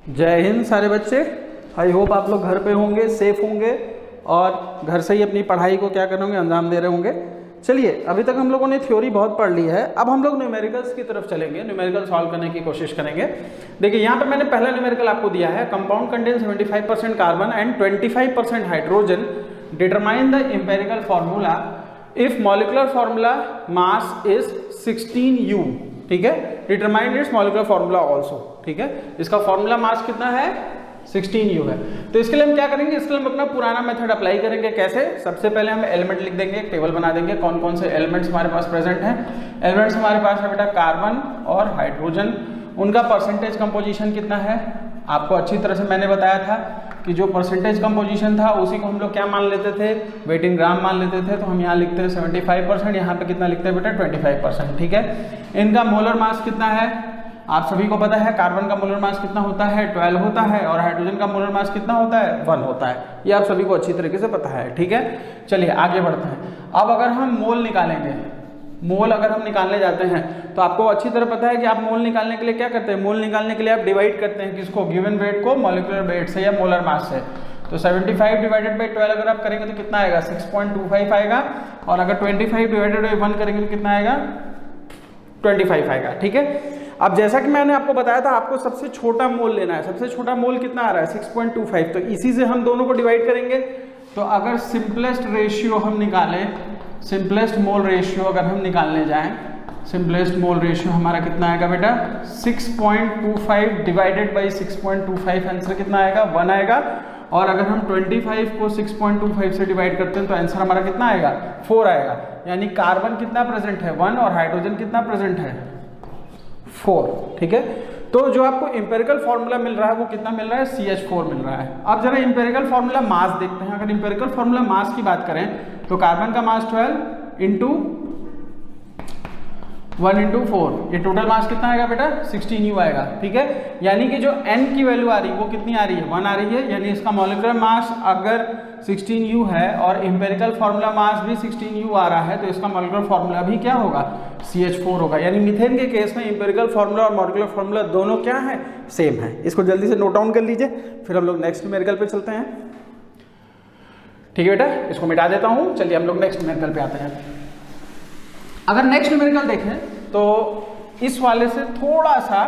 जय हिंद सारे बच्चे। आई होप आप लोग घर पे होंगे, सेफ होंगे और घर से ही अपनी पढ़ाई को क्या कर रहे होंगे, अंजाम दे रहे होंगे। चलिए, अभी तक हम लोगों ने थ्योरी बहुत पढ़ ली है, अब हम लोग न्यूमेरिकल्स की तरफ चलेंगे, न्यूमेरिकल सॉल्व करने की कोशिश करेंगे। देखिए यहाँ पे मैंने पहला न्यूमेरिकल आपको दिया है, compound contain 75% carbon and 25% hydrogen, determine the empirical formula if molecular formula mass is 16U। ठीक है, determine its molecular formula also. ठीक है, इसका फार्मूला मास कितना है, 16U है। तो इसके लिए हम क्या करेंगे, इसके लिए हम अपना पुराना मेथड अप्लाई करेंगे। कैसे? सबसे पहले हम एलिमेंट लिख देंगे, एक टेबल बना देंगे, कौन कौन से एलिमेंट्स हमारे पास प्रेजेंट हैं। एलिमेंट्स हमारे पास है बेटा कार्बन और हाइड्रोजन, उनका परसेंटेज कंपोजिशन कितना है आपको अच्छी तरह से मैंने बताया था कि जो परसेंटेज कंपोजिशन था उसी को हम लोग क्या मान लेते थे, वेट इन ग्राम मान लेते थे। तो हम यहाँ लिखते हैं 75%, यहाँ पे कितना लिखते हैं बेटा 25%। ठीक है, इनका मोलर मास कितना है आप सभी को पता है। कार्बन का मोलर मास कितना होता है, 12 होता है, और हाइड्रोजन का मोलर मास कितना होता है, 1 होता है। ये आप सभी को अच्छी तरीके से पता है। ठीक है, चलिए आगे बढ़ते हैं। अब अगर हम मोल निकालेंगे, मोल अगर हम निकालने जाते हैं तो आपको अच्छी तरह पता है कि आप मोल निकालने के लिए क्या करते हैं, मोल निकालने के लिए आप डिवाइड करते हैं किसको, गिवन वेट को मॉलिक्यूलर वेट से या मोलर मास से। तो 75 डिवाइडेड बाई 12 अगर आप करेंगे तो कितना आएगा, 6.25 आएगा, और अगर 25 डिवाइडेड बाई 1 करेंगे तो कितना आएगा, 25 आएगा। ठीक है, अब जैसा कि मैंने आपको बताया था, आपको सबसे छोटा मोल लेना है। सबसे छोटा मोल कितना आ रहा है, 6.25। तो इसी से हम दोनों को डिवाइड करेंगे। तो अगर सिंपलेस्ट रेशियो हम निकालें, सिंपलेस्ट मोल रेशियो अगर हम निकालने जाएं, सिंपलेस्ट मोल रेशियो हमारा कितना आएगा बेटा, 6.25 डिवाइडेड बाई 6.25, आंसर कितना आएगा, 1 आएगा। और अगर हम 25 को 6.25 से डिवाइड करते हैं तो आंसर हमारा कितना आएगा, 4 आएगा। यानी कार्बन कितना प्रेजेंट है, 1, और हाइड्रोजन कितना प्रेजेंट है, 4। ठीक है, तो जो आपको इंपेरिकल फार्मूला मिल रहा है वो कितना मिल रहा है, CH4 मिल रहा है। अब जरा इंपेरिकल फार्मूला मास देखते हैं। अगर इंपेरिकल फार्मूला मास की बात करें तो कार्बन का मास 12 इंटू 1 इंटू 4, ये टोटल मास कितना आएगा बेटा, 16U आएगा। ठीक है, यानी कि जो N की वैल्यू आ रही है वो कितनी आ रही है, 1 आ रही है। यानी इसका मॉलिक्यूलर मास अगर 16U है और इंपेरिकल फार्मूला मास भी 16U आ रहा है तो इसका मॉलिक्यूलर फार्मूला भी क्या होगा, CH4 होगा। यानी मीथेन के केस में इंपेरिकल फार्मूला और मॉलिक्यूलर फार्मूला दोनों क्या है, सेम है। इसको जल्दी से नोट डाउन कर लीजिए, फिर हम लोग नेक्स्ट न्यूमेरिकल पे चलते हैं। ठीक है बेटा, इसको मिटा देता हूँ। चलिए हम लोग नेक्स्ट न्यूमेरिकल पे आते हैं। अगर नेक्स्ट न्यूमेरिकल देखें तो इस वाले से थोड़ा सा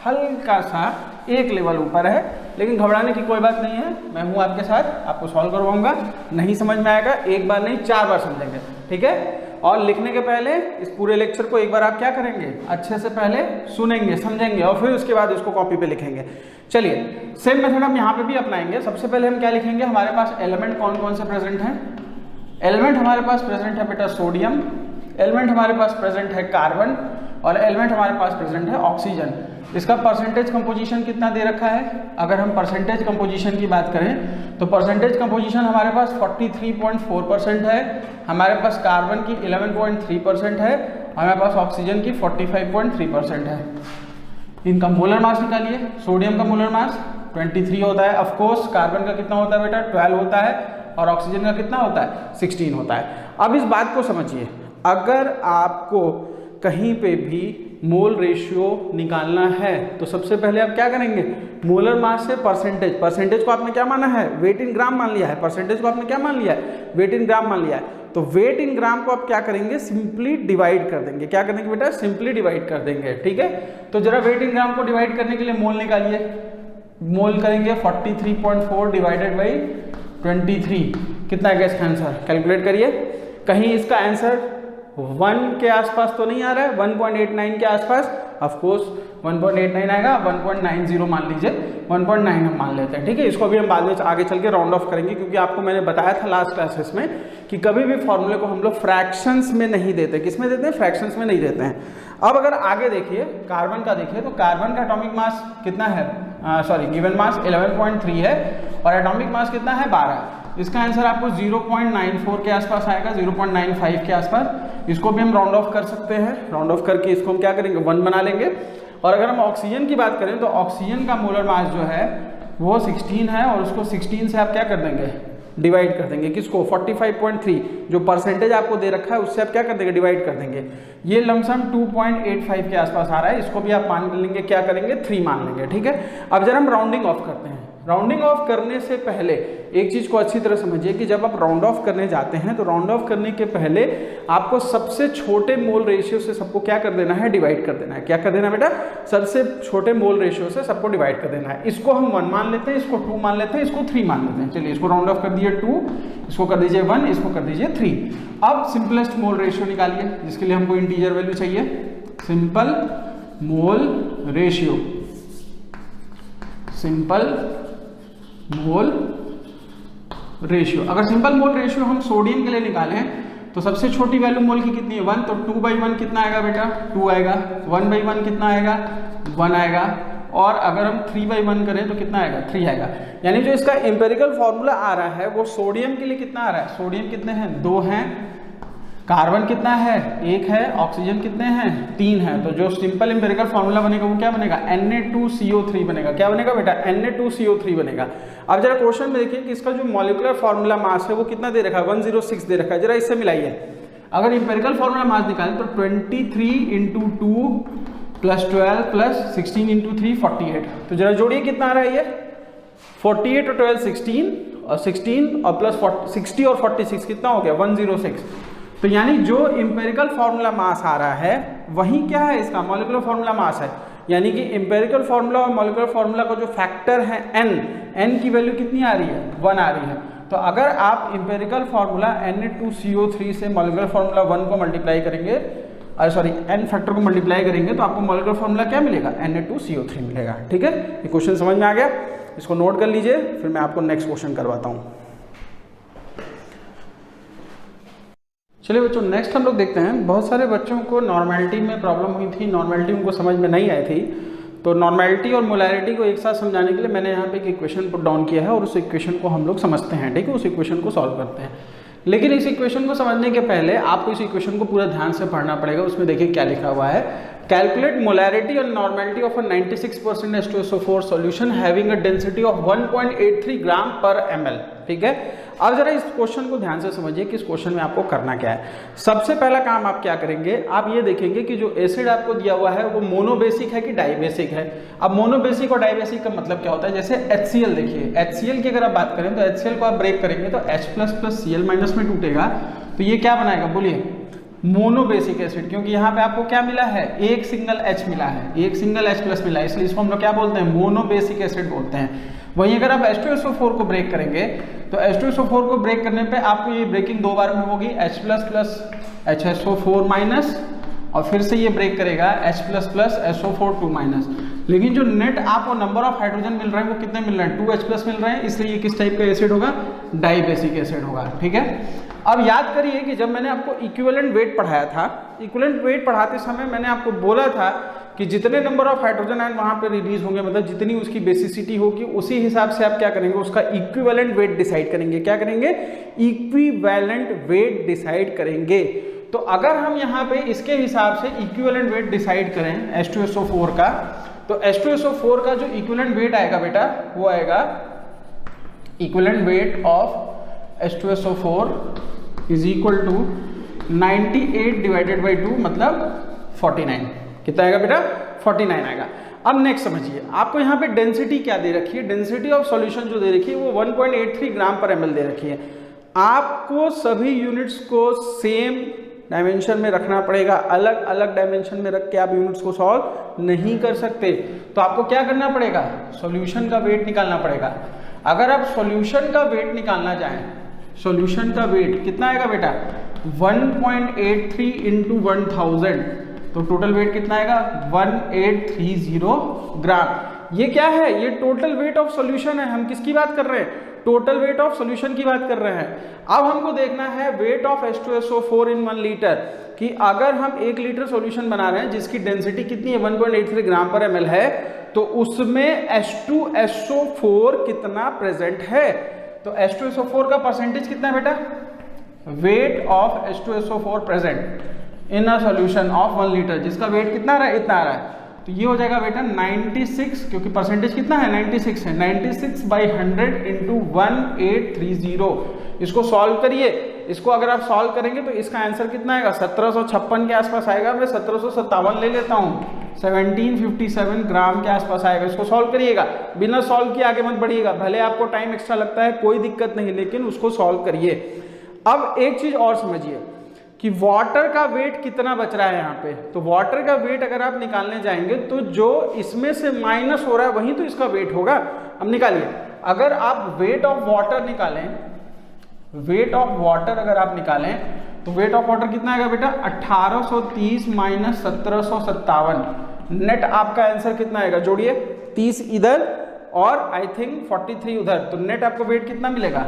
हल्का सा एक लेवल ऊपर है, लेकिन घबराने की कोई बात नहीं है, मैं हूं आपके साथ, आपको सॉल्व करवाऊंगा। नहीं समझ में आएगा, एक बार नहीं 4 बार समझेंगे। ठीक है, और लिखने के पहले इस पूरे लेक्चर को एक बार आप क्या करेंगे, अच्छे से पहले सुनेंगे, समझेंगे, और फिर उसके बाद इसको कॉपी पे लिखेंगे। चलिए, सेम मेथड हम यहाँ पे भी अपनाएंगे। सबसे पहले हम क्या लिखेंगे, हमारे पास एलिमेंट कौन कौन से प्रेजेंट हैं। एलिमेंट हमारे पास प्रेजेंट है बेटा सोडियम, एलिमेंट हमारे पास प्रेजेंट है कार्बन, और एलिमेंट हमारे पास प्रेजेंट है ऑक्सीजन। इसका परसेंटेज कंपोजिशन कितना दे रखा है, अगर हम परसेंटेज कंपोजिशन की बात करें तो परसेंटेज कंपोजिशन हमारे पास 43.4% है, हमारे पास कार्बन की 11.3% है, हमारे पास ऑक्सीजन की 45.3% है। इनका मोलर मास निकालिए। सोडियम का मोलर मास 23 होता है, ऑफकोर्स कार्बन का कितना होता है बेटा, 12 होता है, और ऑक्सीजन का कितना होता है, 16 होता है। अब इस बात को समझिए, अगर आपको कहीं पे भी मोल रेशियो निकालना है तो सबसे पहले आप क्या करेंगे, मोलर मास से परसेंटेज, परसेंटेज को आपने क्या माना है, वेट इन ग्राम मान लिया है, परसेंटेज को आपने क्या मान लिया है, वेट इन ग्राम मान लिया है। तो वेट इन ग्राम को आप क्या करेंगे, सिंपली डिवाइड कर देंगे। क्या करेंगे बेटा, सिंपली डिवाइड कर देंगे। ठीक है, तो जरा वेट इन ग्राम को डिवाइड करने के लिए मोल निकालिए। मोल करेंगे 43.4 डिवाइडेड बाई 23, कितना है इसका आंसर, कैलकुलेट करिए। कहीं इसका आंसर 1 के आसपास तो नहीं आ रहा है, 1.89 के आसपास, ऑफकोर्स 1.89 आएगा, 1.90 मान लीजिए, 1.9 हम मान लेते हैं। ठीक है, इसको भी हम बाद में आगे चल के राउंड ऑफ करेंगे, क्योंकि आपको मैंने बताया था लास्ट क्लासेस में कि कभी भी फॉर्मूले को हम लोग फ्रैक्शंस में नहीं देते। किस में देते हैं, फ्रैक्शंस में नहीं देते हैं। अब अगर आगे देखिए, कार्बन का देखिए, तो कार्बन का एटॉमिक मास कितना है, गिवन मास 11.3 है, और एटॉमिक मास कितना है, 12। इसका आंसर आपको 0.94 के आसपास आएगा, 0.95 के आसपास। इसको भी हम राउंड ऑफ कर सकते हैं, राउंड ऑफ करके इसको हम क्या करेंगे, 1 बना लेंगे। और अगर हम ऑक्सीजन की बात करें तो ऑक्सीजन का मोलर मास जो है वो 16 है, और उसको 16 से आप क्या कर देंगे, डिवाइड कर देंगे। किसको? 45.3 जो परसेंटेज आपको दे रखा है उससे आप क्या कर देंगे? डिवाइड कर देंगे। ये लमसम 2.85 के आसपास आ रहा है, इसको भी आप मान लेंगे, क्या करेंगे? 3 मान लेंगे। ठीक है, अब जरा हम राउंडिंग ऑफ करते हैं। राउंडिंग ऑफ करने से पहले एक चीज को अच्छी तरह समझिए कि जब आप राउंड ऑफ करने जाते हैं तो राउंड ऑफ करने के पहले आपको सबसे छोटे मोल रेशियो से सबको क्या कर देना है? डिवाइड कर देना है। क्या कर देना है बेटा? सबसे छोटे मोल रेशियो से सबको डिवाइड कर देना है। इसको हम 1 मान लेते हैं, इसको 2 मान लेते हैं, इसको 3 मान लेते हैं। चलिए इसको राउंड ऑफ कर दिए 2, इसको कर दीजिए 1, इसको कर दीजिए 3। अब सिंपलेस्ट मोल रेशियो निकालिए, जिसके लिए हमको इंटीजर वैल्यू चाहिए। Simple mole ratio, simple mole ratio. अगर सिंपल मोल रेशियो हम सोडियम के लिए निकालें तो सबसे छोटी वैल्यू मोल की कितनी है? 1, तो 2/1 कितना आएगा बेटा? 2 आएगा। 1/1 कितना आएगा? 1 आएगा। और अगर हम 3/1 करें तो कितना आएगा? 3 आएगा। यानी जो इसका एम्पिरिकल फॉर्मूला आ रहा है वो सोडियम के लिए कितना आ रहा है? सोडियम कितने हैं? 2 हैं। कार्बन कितना है? 1 है। ऑक्सीजन कितने हैं? 3 है। तो जो सिंपल एम्पिरिकल फॉर्मूला बनेगा वो क्या बनेगा? Na2CO3 बनेगा। क्या बनेगा बेटा? Na2CO3 बनेगा। अब जरा क्वेश्चन में देखिए कि इसका जो मॉलिक्यूलर फॉर्मूला मास है वो कितना दे रखा है? 106 दे रखा है। जरा इससे मिलाइए। अगर एम्पिरिकल फॉर्मूला मास निकालें तो 23 × 2 + 12 + 16 × 3 48। तो जरा जोड़िए कितना आ रहा है ये? 48 और 12 16, और 16 और प्लस 60 और 46 कितना हो गया? 106। तो यानी जो एम्पिरिकल फॉर्मूला मास आ रहा है वही क्या है? इसका मॉलिक्यूलर फॉर्मूला मास है। यानी कि एम्पिरिकल फॉर्मूला और मॉलिक्यूलर फॉर्मूला का जो फैक्टर है n की वैल्यू कितनी आ रही है? 1 आ रही है। तो अगर आप एम्पिरिकल फॉर्मूला Na2CO3 से मॉलिक्यूलर फॉर्मूला 1 को मल्टीप्लाई करेंगे, n फैक्टर को मल्टीप्लाई करेंगे तो आपको मॉलिक्यूलर फॉर्मूला क्या मिलेगा? Na2CO3 मिलेगा। ठीक है, ये क्वेश्चन समझ में आ गया? इसको नोट कर लीजिए, फिर मैं आपको नेक्स्ट क्वेश्चन करवाता हूँ। चलिए बच्चों, नेक्स्ट हम लोग देखते हैं। बहुत सारे बच्चों को नॉर्मेलिटी में प्रॉब्लम हुई थी, नॉर्मेलिटी उनको समझ में नहीं आई थी। तो नॉर्मेलिटी और मोलैरिटी को एक साथ समझाने के लिए मैंने यहाँ पे एक इक्वेशन पुट डाउन किया है और उस इक्वेशन को हम लोग समझते हैं। ठीक है, उस इक्वेशन को सॉल्व करते हैं। लेकिन इस इक्वेशन को समझने के पहले आपको इस इक्वेशन को पूरा ध्यान से पढ़ना पड़ेगा। उसमें देखिए क्या लिखा हुआ है। कैलकुलेट मोलैरिटी और normality of a 96% H2SO4 solution having a density of 1.83 ग्राम पर ml। ठीक है, अब जरा इस क्वेश्चन को ध्यान से समझिए कि इस क्वेश्चन में आपको करना क्या है। सबसे पहला काम आप क्या करेंगे? आप ये देखेंगे कि जो एसिड आपको दिया हुआ है वो मोनोबेसिक है कि डाइबेसिक है। अब मोनोबेसिक और डाइबेसिक का मतलब क्या होता है? जैसे HCl देखिए, HCl की अगर आप बात करें तो HCl को आप ब्रेक करेंगे तो H++ Cl- में टूटेगा। तो ये क्या बनाएगा? बोलिए, मोनोबेसिक एसिड। क्योंकि यहाँ पे आपको क्या मिला है? एक सिंगल H मिला है, एक सिंगल H+ मिला है, इसलिए इसको हम लोग क्या बोलते हैं? मोनोबेसिक एसिड बोलते हैं। वहीं अगर आप H2SO4 को ब्रेक करेंगे तो H2SO4 को ब्रेक करने पे आपको ये ब्रेकिंग 2 बार में होगी, H++ HSO4- और फिर से ये ब्रेक करेगा H++ SO4 2-। लेकिन जो नेट आपको नंबर ऑफ हाइड्रोजन मिल रहे हैं वो कितने मिल रहे हैं? 2H+ मिल रहे हैं, इसलिए ये किस टाइप का एसिड होगा? डाइबेसिक एसिड होगा। ठीक है, अब याद करिए कि जब मैंने आपको इक्विवेलेंट वेट पढ़ाया था, इक्विवेलेंट वेट पढ़ाते समय मैंने आपको बोला था कि जितने नंबर ऑफ हाइड्रोजन आयन वहां पे रिलीज होंगे, मतलब जितनी उसकी बेसिसिटी होगी, उसी हिसाब से आप क्या करेंगे? उसका इक्विवेलेंट वेट डिसाइड करेंगे। क्या करेंगे? इक्विवेलेंट वेट डिसाइड करेंगे। तो अगर हम यहाँ पे इसके हिसाब से इक्विवेलेंट वेट डिसाइड करें H2SO4 का, तो H2SO4 का जो इक्विवेलेंट वेट आएगा बेटा वो आएगा equivalent weight of H2SO4 is equal to 98 divided by 2 मतलब 49। कितना आएगा बेटा? 49 आएगा। अब नेक्स्ट समझिए, आपको यहाँ पे डेंसिटी क्या दे रखी है? डेंसिटी ऑफ सॉल्यूशन जो दे रखी है वो 1.83 ग्राम पर ml दे रखी है। आपको सभी यूनिट्स को सेम डायमेंशन में रखना पड़ेगा, अलग अलग डायमेंशन में रख के आप यूनिट्स को सॉल्व नहीं कर सकते। तो आपको क्या करना पड़ेगा? सॉल्यूशन का वेट निकालना पड़ेगा। अगर आप सॉल्यूशन का वेट निकालना चाहें, सॉल्यूशन का वेट कितना आएगा बेटा? 1.83 × 1000, तो टोटल वेट कितना आएगा? 1830 ग्राम। ये क्या है? ये टोटल वेट ऑफ सॉल्यूशन है। हम किसकी बात कर रहे हैं? टोटल वेट ऑफ सॉल्यूशन की बात कर रहे हैं। अब हमको देखना है wait of H2SO4 in 1 litre, कि अगर हम 1 लीटर सॉल्यूशन बना रहे हैं जिसकी डेंसिटी कितनी है? 1.83 ग्राम पर ml है, तो उसमें H2SO4 कितना प्रेजेंट है? तो H2SO4 का परसेंटेज कितना है बेटा? Wait of H2SO4 present in a solution of 1 litre, जिसका वेट कितना आ रहा है? इतना आ रहा है। तो ये हो जाएगा बेटा 96, क्योंकि परसेंटेज कितना है 96 है, 96/100 इंटू 1830। इसको सॉल्व करिए, इसको अगर आप सॉल्व करेंगे तो इसका आंसर कितना आएगा 1756 के आसपास आएगा। मैं 1757 ले लेता हूँ, 1757 ग्राम के आसपास आएगा। इसको सॉल्व करिएगा, बिना सॉल्व किए आगे मत बढ़िएगा, भले आपको टाइम एक्स्ट्रा लगता है कोई दिक्कत नहीं, लेकिन उसको सॉल्व करिए। अब एक चीज और समझिए कि वाटर का वेट कितना बच रहा है यहाँ पे। तो वाटर का वेट अगर आप निकालने जाएंगे तो जो इसमें से माइनस हो रहा है वही तो इसका वेट होगा। अब निकालिए, अगर आप वेट ऑफ वाटर निकालें, वेट ऑफ वाटर अगर आप निकालें तो वेट ऑफ वाटर कितना आएगा बेटा 1830 माइनस 1757। नेट आपका आंसर कितना आएगा, जोड़िए 30 इधर और आई थिंक 43 उधर, तो नेट आपको वेट कितना मिलेगा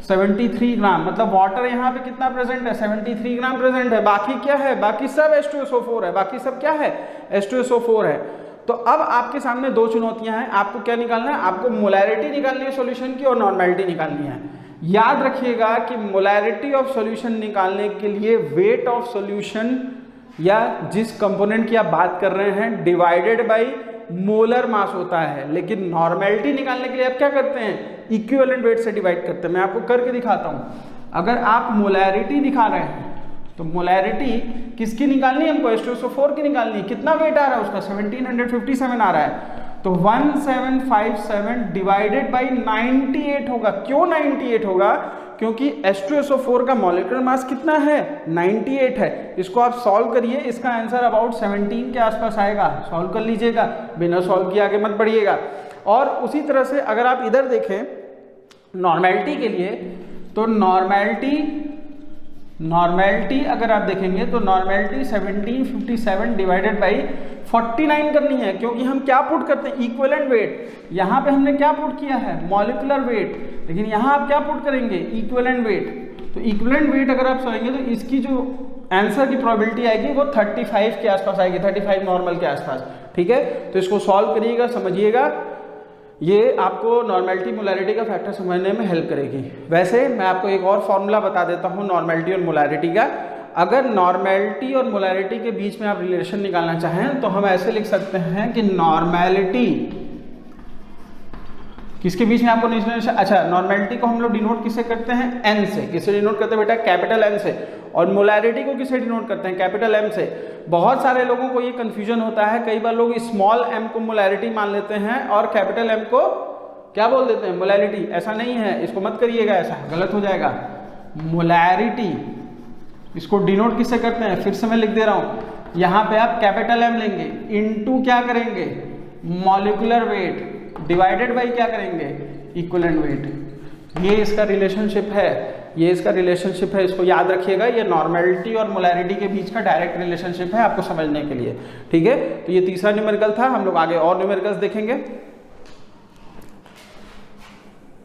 73 ग्राम। मतलब वाटर यहाँ पे कितना प्रेजेंट है 73 ग्राम प्रेजेंट है। बाकी क्या है, बाकी सब H2SO4 है, बाकी सब क्या है H2SO4 है। तो अब आपके सामने दो चुनौतियां हैं, आपको क्या निकालना है, आपको मोलैरिटी निकालनी है सॉल्यूशन की और नॉर्मेलिटी निकालनी है। याद रखिएगा कि मोलैरिटी ऑफ सॉल्यूशन निकालने के लिए वेट ऑफ सॉल्यूशन या जिस कंपोनेंट की आप बात कर रहे हैं डिवाइडेड बाय मोलर मास होता है, लेकिन नॉर्मेलिटी निकालने के लिए आप क्या करते हैं इक्विवेलेंट वेट से डिवाइड करते हैं। मैं आपको करके दिखाता हूं। अगर आप मोलैरिटी दिखा रहे हैं तो मोलैरिटी किसकी निकालनी है हमको H2SO4 की निकालनी है। कितना वेट आ रहा है उसका 1757 आ रहा है, तो 1757 डिवाइडेड बाई 98 होगा। क्यों 98 होगा, क्योंकि H2SO4 का मॉलिक्यूलर मास कितना है 98 है। इसको आप सॉल्व करिए, इसका आंसर अबाउट 17 के आसपास आएगा। सॉल्व कर लीजिएगा, बिना सॉल्व किए आगे मत बढ़िएगा। और उसी तरह से अगर आप इधर देखें नॉर्मेलिटी के लिए, तो नॉर्मेलिटी अगर आप देखेंगे तो नॉर्मेलिटी 1757 डिवाइडेड बाई 49 करनी है, क्योंकि हम क्या पुट करते हैं इक्विवेलेंट वेट। यहाँ पे हमने क्या पुट किया है मॉलिक्यूलर वेट, लेकिन यहाँ आप क्या पुट करेंगे इक्विवेलेंट वेट। तो इक्विवेलेंट वेट अगर आप सोएंगे तो इसकी जो आंसर की प्रोबेबिलिटी आएगी वो 35 के आसपास आएगी, 35 नॉर्मल के आसपास। ठीक है, तो इसको सॉल्व करिएगा, समझिएगा, ये आपको नॉर्मेलिटी मोलैरिटी का फैक्टर समझने में हेल्प करेगी। वैसे मैं आपको एक और फॉर्मूला बता देता हूँ नॉर्मेलिटी और मोलैरिटी का। अगर नॉर्मेलिटी और मोलैरिटी के बीच में आप रिलेशन निकालना चाहें तो हम ऐसे लिख सकते हैं कि नॉर्मेलिटी किसके बीच में आपको रिलेशन, अच्छा नॉर्मेलिटी को हम लोग डिनोट किससे करते हैं एन से। किससे डिनोट करते हैं बेटा कैपिटल एन से। और मोलैरिटी को किससे डिनोट करते हैं कैपिटल एम से। बहुत सारे लोगों को ये कंफ्यूजन होता है, कई बार लोग स्मॉल एम को मोलैरिटी मान लेते हैं और कैपिटल एम को क्या बोल देते हैं मोलैरिटी। ऐसा नहीं है, इसको मत करिएगा, ऐसा गलत हो जाएगा। मोलैरिटी इसको डिनोट किससे करते हैं, फिर से मैं लिख दे रहा हूँ, यहाँ पे आप कैपिटल एम लेंगे इनटू क्या करेंगे मॉलिक्यूलर वेट डिवाइडेड बाई क्या करेंगे इक्विवेलेंट वेट। ये इसका रिलेशनशिप है, ये इसका रिलेशनशिप है, इसको याद रखिएगा। ये नॉर्मेलिटी और मोलैरिटी के बीच का डायरेक्ट रिलेशनशिप है आपको समझने के लिए। ठीक है, तो ये तीसरा न्यूमेरिकल था, हम लोग आगे और न्यूमेरिकल्स देखेंगे।